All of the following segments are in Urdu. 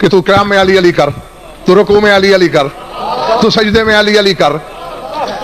کہ تو قیام میں علی علی کر، تو رکوع میں علی علی کر، تو سجدے میں علی علی کر،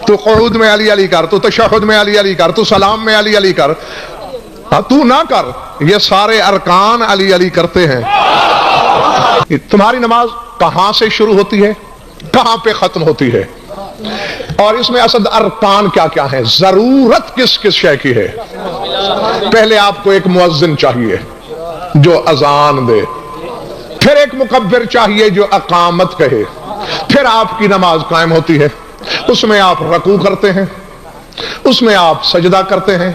تو قعود میں علی علی کر، تو تشہد میں علی علی کر، تو سلام میں علی علی کر، تو نہ کر۔ یہ سارے ارکان علی علی کرتے ہیں۔ تمہاری نماز کہاں سے شروع ہوتی ہے، کہاں پہ ختم ہوتی ہے، اور اس میں اصل ارکان کیا کیا ہیں، ضرورت کس کس شے کی ہے؟ پہلے آپ کو ایک مؤذن چاہیے جو اذان دے، پھر ایک مکبر چاہیے جو اقامت کہے، پھر آپ کی نماز قائم ہوتی ہے۔ اس میں آپ رکوع کرتے ہیں، اس میں آپ سجدہ کرتے ہیں،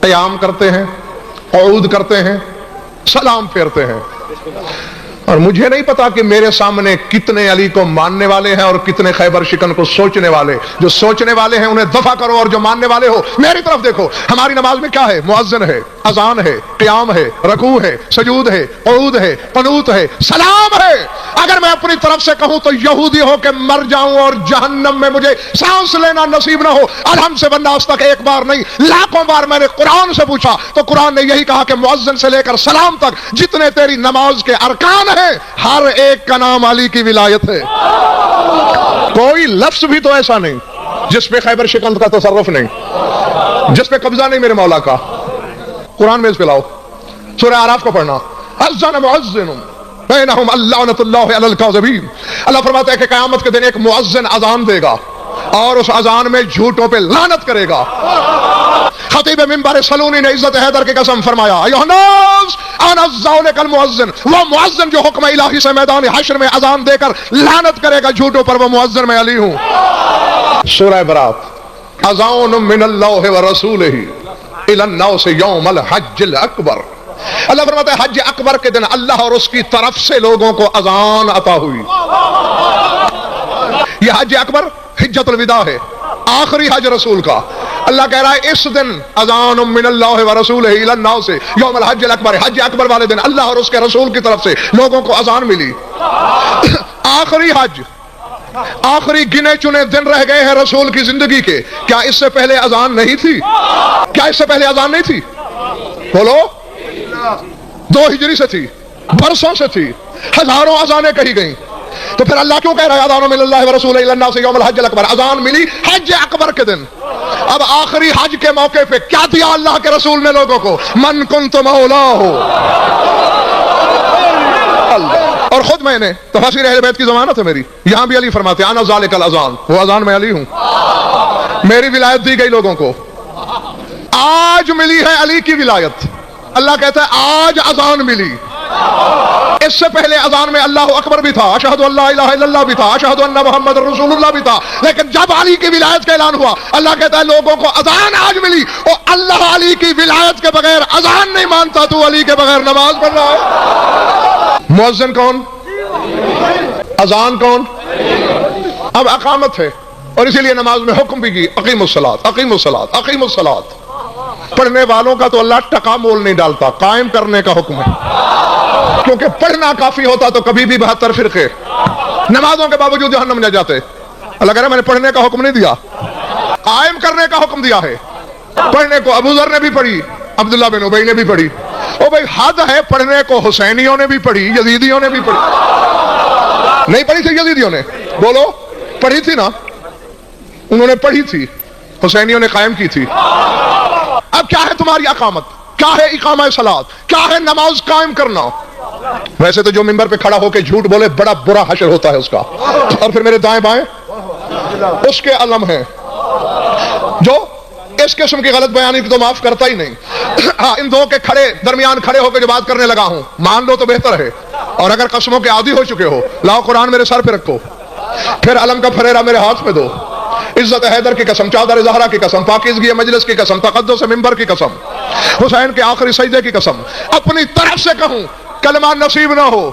قیام کرتے ہیں، قعود کرتے ہیں، سلام پھیرتے ہیں۔ اور مجھے نہیں پتا کہ میرے سامنے کتنے علی کو ماننے والے ہیں اور کتنے خیبر شکن کو سوچنے والے۔ جو سوچنے والے ہیں انہیں دفع کرو، اور جو ماننے والے ہو میری طرف دیکھو۔ ہماری نماز میں کیا ہے؟ مؤذن ہے، اذان ہے، قیام ہے، رکوع ہے، سجود ہے، قعود ہے، قنوت ہے، سلام ہے۔ اگر میں اپنی طرف سے کہوں تو یہودی ہو کے مر جاؤں اور جہنم میں مجھے سانس لینا نصیب نہ ہو۔ الحمد سے والناس تک ایک بار نہیں لاکھوں بار میں نے قرآن سے پوچھا تو قرآن نے یہی کہا کہ مؤذن سے لے کر سلام تک جتنے تیری نماز کے ارکان ہیں ہر ایک کا نام علی کی ولایت ہے۔ کوئی لفظ بھی تو ایسا نہیں جس پہ خیبر شکن کا تصرف نہیں، جس پہ قبضہ نہیں میرے مولا کا۔ قرآن میں اس پہ لاؤ، سورہ اعراف کو پڑھنا، اذن مؤذن بینہم اللعنۃ اللہ علی الکاذبین۔ اللہ فرماتا ہے کہ قیامت کے دن ایک مؤذن اذان دے گا اور اس اذان میں جھوٹوں پہ لعنت کرے گا۔ خطیب منبر سلونی نے عزت حیدر کی قسم فرمایا، ایھا الناس انا ذالک المؤذن، وہ مؤذن جو حکم الہی سے میدان حشر میں اذان دے کر لعنت کرے گا جھوٹوں پر، وہ مؤذن میں علی ہوں۔ سورہ برات، اذان من اللہ ورسولہ الی الناس یوم الحج الاکبر۔ اللہ فرماتا ہے حج اکبر کے دن اللہ اور اس کی طرف سے لوگوں کو اذان عطا ہوئی۔ یہ حج اکبر حجۃ الوداع ہے، آخری حج رسول کا۔ اللہ کہہ رہا ہے اس دن اذان من اللہ ورسولہ الی الناس یوم الحج الاکبر، حج اکبر والے دن اللہ اور اس کے رسول کی طرف سے لوگوں کو اذان ملی۔ آخری حج، آخری گنے چنے دن رہ گئے ہیں رسول کی زندگی کے۔ کیا اس سے پہلے اذان نہیں تھی؟ کیا اس سے پہلے اذان نہیں تھی؟ بولو، 2 ہجری سے تھی، برسوں سے تھی، ہزاروں اذانیں کہی گئیں۔ تو پھر اللہ کیوں کہہ رہا ہے اذان من اللہ ورسولہ الی الناس یوم الحج الاکبر؟ اذان ملی حج اکبر کے دن۔ اب آخری حج کے موقع پہ کیا دیا اللہ کے رسول نے لوگوں کو؟ من کنت مولاہ۔ اور خود میں نے تفاسیر اہل بیت کی ضمانت ہے میری، یہاں بھی علی فرماتے ہیں انا ذالک الاذان، وہ اذان میں علی ہوں۔ میری ولایت دی گئی لوگوں کو، آج ملی ہے علی کی ولایت۔ اللہ کہتا ہے آج اذان ملی، اس سے پہلے اذان میں اللہ اکبر بھی تھا، اشہد ان لا الہ الا اللہ بھی تھا، اشہد ان محمد رسول اللہ بھی تھا، لیکن جب علی کی ولایت کا اعلان ہوا اللہ کہتا ہے لوگوں کو اذان آج ملی، اور اللہ علی کی ولایت کے بغیر اذان نہیں مانتا، تو علی کے بغیر نماز پڑھ رہا ہے۔ مؤذن کون؟ اذان کون؟ اب اقامت ہے، اور اسی لیے نماز میں حکم بھی کی اقیموا الصلاۃ، اقیموا الصلاۃ، اقیموا الصلاۃ۔ پڑھنے والوں کا تو اللہ ٹکا مول نہیں ڈالتا، قائم کرنے کا حکم ہے، کیونکہ پڑھنا کافی ہوتا تو کبھی بھی 72 فرقے نمازوں کے باوجود جہنم میں جاتے۔ اللہ کہہ رہا ہے میں نے پڑھنے کا حکم نہیں دیا، قائم کرنے کا حکم دیا ہے۔ پڑھنے کو ابو ذر نے بھی پڑھی، عبداللہ بن ابی نے بھی پڑھی۔ او بھائی حد ہے، پڑھنے کو حسینیوں نے بھی پڑھی، یزیدیوں نے بھی پڑھی۔ نہیں پڑھی تھی یزیدیوں نے؟ بولو، پڑھی تھی نا، انہوں نے پڑھی تھی، حسینیوں نے قائم کی تھی۔ اب کیا ہے تمہاری اقامت؟ کیا ہے اقامہ صلاۃ؟ کیا ہے نماز قائم کرنا؟ ویسے تو جو منبر پہ کھڑا ہو کے جھوٹ بولے بڑا برا حشر ہوتا ہے اس کا، اور پھر میرے دائیں بائیں اس کے علم ہیں جو اس قسم کی غلط بیانی تو معاف کرتا ہی نہیں۔ ہاں، ان دو کے درمیان کھڑے ہو کے جو بات کرنے لگا ہوں مان لو تو بہتر ہے، اور اگر قسموں کے عادی ہو چکے ہو لاؤ قرآن میرے سر پہ رکھو، پھر علم کا پھریرا میرے ہاتھ میں دو، عزت حیدر کی قسم، چادر زہرا کی قسم، پاکیزگی مجلس کی قسم، تقدس منبر کی قسم، حسین کے آخری سجدے کی قسم، اپنی طرف سے کہوں کلمہ نصیب نہ ہو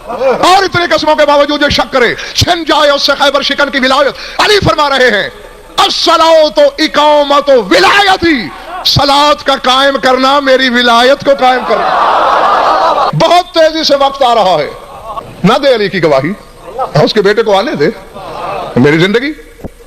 اور اتنے قسموں کے باوجود یہ شک کرے چھن جائے اس سے خیبر شکن کی ولایت۔ علی فرما رہے ہیں الصلاۃ اقامت ولایتی، صلاۃ کا قائم کرنا میری ولایت کو قائم کرنا۔ بہت تیزی سے وقت آ رہا ہے، نہ دے علی کی گواہی، اس کے بیٹے کو آنے دے، میری زندگی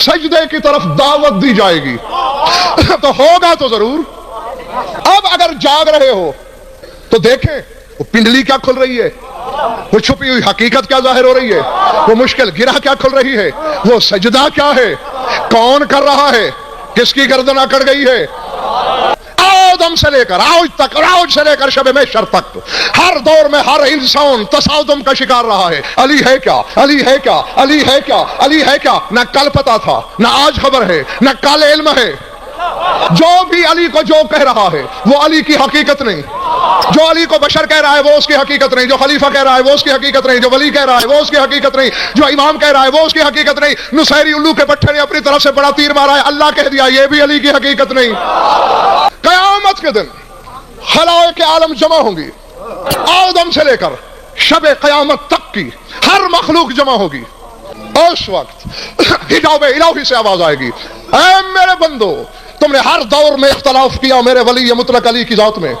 سجدے کی طرف دعوت دی جائے گی تو ہوگا تو ضرور. اب اگر جاگ رہے ہو تو دیکھیں وہ پنڈلی کیا کھل رہی ہے, وہ چھپی ہوئی حقیقت کیا ظاہر ہو رہی ہے, وہ مشکل گرہ کیا کھل رہی ہے, وہ سجدہ کیا ہے, کون کر رہا ہے, کس کی گردن اکڑ گئی ہے. آدم سے لے کر آج تک, آج سے لے کر شب محشر تک ہر دور میں ہر انسان تصادم کا شکار رہا ہے. علی ہے کیا, علی ہے کیا, علی ہے کیا, علی ہے کیا, نہ کل پتا تھا, نہ آج خبر ہے, نہ کل علم ہے. جو بھی علی کو جو کہہ رہا ہے وہ علی کی حقیقت نہیں. جو علی کو بشر کہہ رہا ہے وہ اس کی حقیقت نہیں. جو خلیفہ کہہ رہا ہے وہ اس کی حقیقت نہیں. جو ولی کہہ رہا ہے وہ اس کی حقیقت نہیں. جو امام کہہ رہا ہے وہ اس کی حقیقت نہیں. نصیری الو کے پٹھے نے اپنی طرف سے بڑا تیر مارا ہے, اللہ کہہ دیا, یہ بھی علی کی حقیقت نہیں. قیامت کے دن خلائق عالم جمع ہوں گی, آدم سے لے کر شب قیامت تک کی ہر مخلوق جمع ہوگی. اس وقت حجاب الہی سے آواز آئے گی, اے میرے بندو, تم نے ہر دور میں اختلاف کیا میرے ولی مطلق علی کی ذات میں.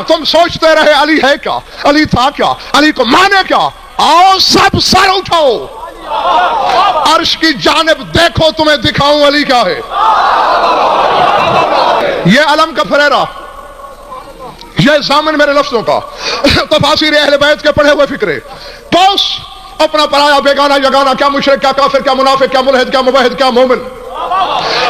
تم سوچتے رہے علی ہے کیا, علی تھا کیا, علی کو مانے کیا. آؤ سب سر اٹھاؤ, عرش کی جانب دیکھو, تمہیں دکھاؤں علی کیا ہے. یہ علم کا فریرہ, یہ ضامن میرے لفظوں کا, تفاسیر اہل بیت کے پڑھے ہوئے فکرے. بس اپنا پرایا بیگانہ یگانہ, کیا مشرک, کیا کافر, کیا منافق, کیا ملحد, کیا مباحد, کیا مومن,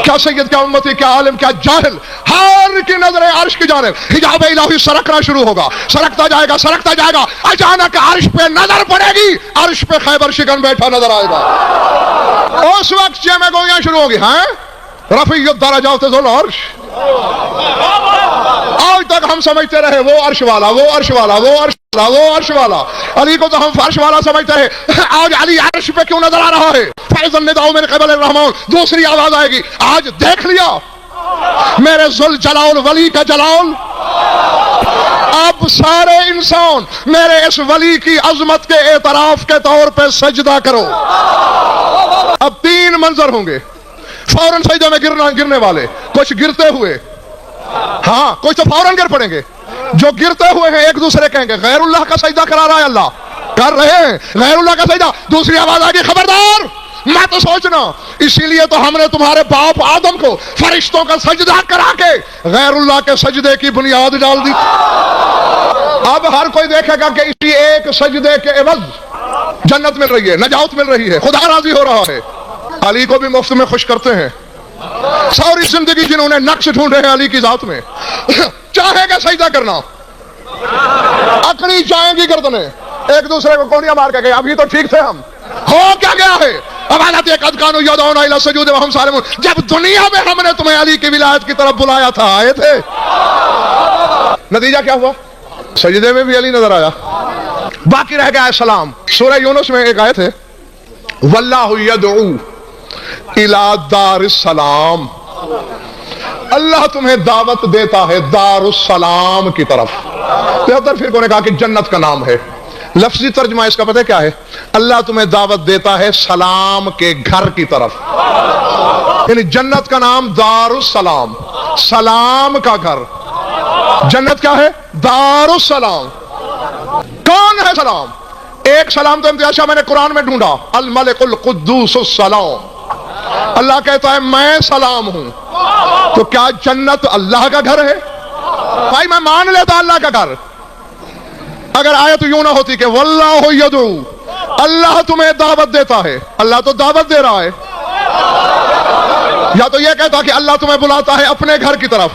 کیا سید, کیا امتی, کیا عالم, کیا جاہل, ہر کی نظریں عرش کی جانب. حجاب الہی سرکنا شروع ہوگا, سرکتا جائے گا, سرکتا جائے گا. اچانک عرش پہ نظر پڑے گی, عرش پہ خیبر شکن بیٹھا نظر آئے گا. اس وقت چیمیں گوئیاں شروع ہوگی. ہاں رفیع الدرجات ذو العرش. آج تک ہم سمجھتے رہے وہ عرش والا, وہ عرش والا, وہ عرش والا, وہ عرش والا. علی کو تو ہم فرش والا سمجھتے ہیں. آج علی عرش پہ کیوں نظر آ رہا ہے؟ فیض النداء من قبل الرحمان, دوسری آواز آئے گی. آج دیکھ لیا میرے ذل جلال ولی کا جلال. اب سارے انسان میرے اس ولی کی عظمت کے اعتراف کے طور پہ سجدہ کرو. اب تین منظر ہوں گے, فوراً سجدے میں گرنے والے, کچھ گرتے ہوئے, ہاں کچھ تو فوراً گر پڑیں گے. جو گرتے ہوئے ہیں ایک دوسرے کہیں گے غیر اللہ کا سجدہ کرا رہا ہے, اللہ کر رہے ہیں غیر اللہ کا سجدہ. دوسری آواز آ گئی, خبردار مت سوچنا, اسی لیے تو ہم نے تمہارے باپ آدم کو فرشتوں کا سجدہ کرا کے غیر اللہ کے سجدے کی بنیاد ڈال دی. اب ہر کوئی دیکھے گا کہ اسی ایک سجدے کے عوض جنت مل رہی ہے, نجات مل رہی ہے, خدا راضی ہو رہا ہے. علی کو بھی مفت میں خوش کرتے ہیں. ساری زندگی جنہوں نے نقش ڈھونڈے ہیں علی کی ذات میں, چاہے گا سجدہ کرنا, اکڑی جائیں گی گردنیں, ایک دوسرے کو کونیاں مار کے گئے. ابھی تو ٹھیک تھے ہم, ہو کیا گیا ہے؟ عبادت قد کانوا یدعون الی السجود وهم سالمون. جب دنیا میں ہم نے تمہیں علی کی ولایت کی طرف بلایا تھا, آئے تھے. نتیجہ کیا ہوا؟ سجدے میں بھی علی نظر آیا. باقی رہ گیا سلام. سورہ یونس میں ایک آیت ہے, واللہ یدعو الی دار السلام. اللہ تمہیں دعوت دیتا ہے دار السلام کی طرف. 73 فرقوں نے کہا کہ جنت کا نام ہے. لفظی ترجمہ اس کا پتہ کیا ہے؟ اللہ تمہیں دعوت دیتا ہے سلام کے گھر کی طرف. یعنی جنت کا نام دار السلام, سلام کا گھر. جنت کیا ہے؟ دار السلام. کون ہے سلام؟ ایک سلام تو امتیاز شاہ میں نے قرآن میں ڈھونڈا, الملک القدوس السلام. اللہ کہتا ہے میں سلام ہوں. تو کیا جنت اللہ کا گھر ہے؟ بھائی میں مان لیتا اللہ کا گھر, اگر آیت یوں نہ ہوتی کہ واللہ یدعو, اللہ تمہیں دعوت دیتا ہے. اللہ تو دعوت دے رہا ہے. یا تو یہ کہتا کہ اللہ تمہیں بلاتا ہے اپنے گھر کی طرف,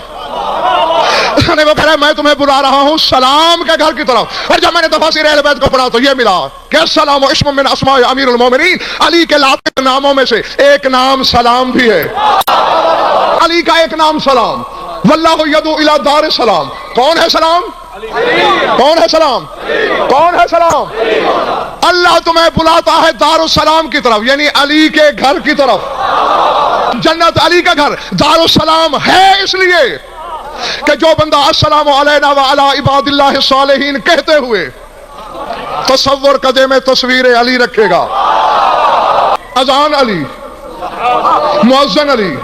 وہ کہہ رہا ہے میں تمہیں بلا رہا ہوں سلام کے گھر کی طرف. اور جب میں نے تفاسیر اہل بیت کو پڑھا تو یہ ملا کہ السلام اسم من اسماء امیر المومنین. علی کے لاتے ناموں میں سے ایک نام سلام بھی ہے. علی کا ایک نام سلام. واللہ یدعو الی دار السلام. کون ہے سلام؟ کون ہے سلام؟ کون ہے سلام؟ اللہ تمہیں بلاتا ہے دار السلام کی طرف, یعنی علی کے گھر کی طرف. جنت علی کا گھر دار السلام ہے اس لیے کہ جو بندہ السلام علینا وعلی عباد اللہ الصالحین کہتے ہوئے تصور قدے میں تصویر علی رکھے گا, اذان علی, مؤذن علی,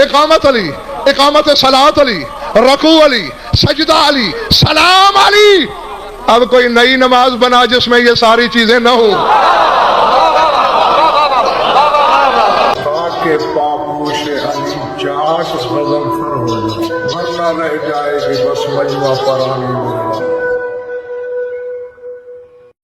اقامت علی, اقامت صلاۃ علی, رکوع علی, سجدہ علی, سلام علی. اب کوئی نئی نماز بنا جس میں یہ ساری چیزیں نہ ہوں. کاش غضنفر ہو جائے ورنہ رہ جائے گی بس مجمع پرانی